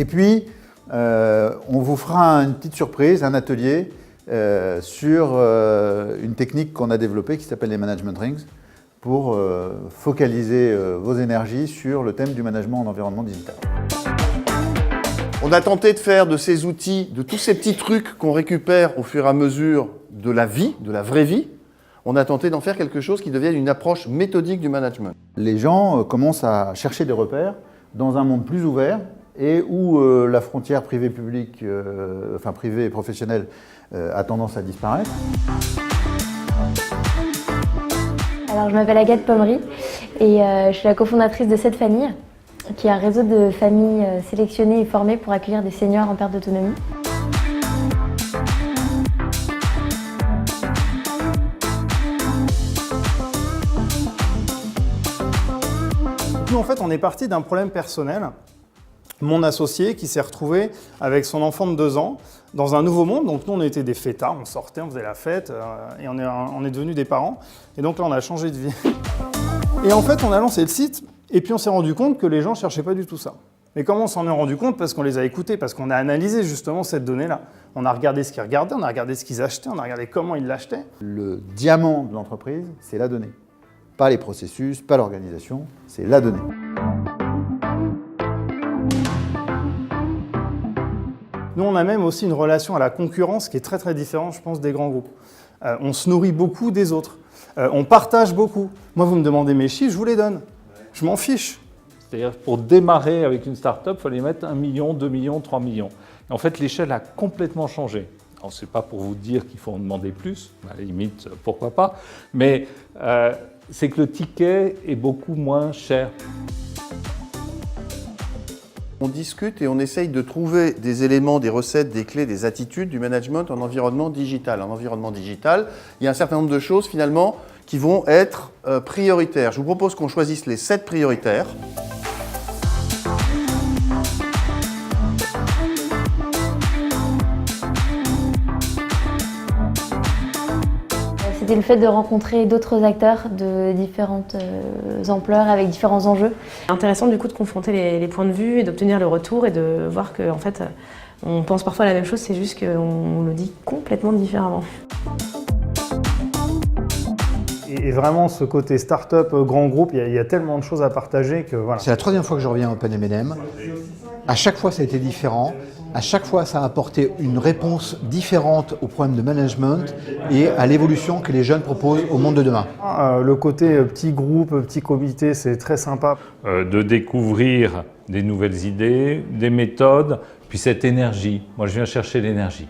Et puis, on vous fera une petite surprise, un atelier sur une technique qu'on a développée qui s'appelle les Management Rings pour focaliser vos énergies sur le thème du management en environnement digital. On a tenté de faire de ces outils, de tous ces petits trucs qu'on récupère au fur et à mesure de la vie, de la vraie vie, on a tenté d'en faire quelque chose qui devienne une approche méthodique du management. Les gens commencent à chercher des repères dans un monde plus ouvert et où la frontière privée-publique, enfin privée et professionnelle, a tendance à disparaître. Alors, je m'appelle Agathe Pommery et je suis la cofondatrice de Cette Famille, qui est un réseau de familles sélectionnées et formées pour accueillir des seniors en perte d'autonomie. Nous, en fait, on est parti d'un problème personnel. Mon associé qui s'est retrouvé avec son enfant de 2 ans dans un nouveau monde. Donc nous, on était des fêtards, on sortait, on faisait la fête et on est devenus des parents. Et donc là, on a changé de vie. Et en fait, on a lancé le site et puis on s'est rendu compte que les gens ne cherchaient pas du tout ça. Mais comment on s'en est rendu compte? Parce qu'on les a écoutés, parce qu'on a analysé justement cette donnée-là. On a regardé ce qu'ils regardaient, on a regardé ce qu'ils achetaient, on a regardé comment ils l'achetaient. Le diamant de l'entreprise, c'est la donnée. Pas les processus, pas l'organisation, c'est la donnée. Nous, on a même aussi une relation à la concurrence qui est très très différente, je pense, des grands groupes. On se nourrit beaucoup des autres. On partage beaucoup. Moi, vous me demandez mes chiffres, je vous les donne. Je m'en fiche. C'est-à-dire pour démarrer avec une start-up, il fallait mettre 1 million, 2 millions, 3 millions. Et en fait, l'échelle a complètement changé. Alors, ce n'est pas pour vous dire qu'il faut en demander plus, à la limite, pourquoi pas, mais c'est que le ticket est beaucoup moins cher. On discute et on essaye de trouver des éléments, des recettes, des clés, des attitudes du management en environnement digital. En environnement digital, il y a un certain nombre de choses finalement qui vont être prioritaires. Je vous propose qu'on choisisse les 7 prioritaires. C'était le fait de rencontrer d'autres acteurs de différentes ampleurs avec différents enjeux. C'est intéressant du coup de confronter les points de vue et d'obtenir le retour et de voir qu'en fait on pense parfois la même chose, c'est juste qu'on le dit complètement différemment. Et vraiment ce côté start-up, grand groupe, il y a tellement de choses à partager que voilà. C'est la 3e fois que je reviens à OpenM&M. À chaque fois ça a été différent. À chaque fois, ça a apporté une réponse différente aux problèmes de management et à l'évolution que les jeunes proposent au monde de demain. Le côté petit groupe, petit comité, c'est très sympa. De découvrir des nouvelles idées, des méthodes, puis cette énergie. Moi, je viens chercher l'énergie.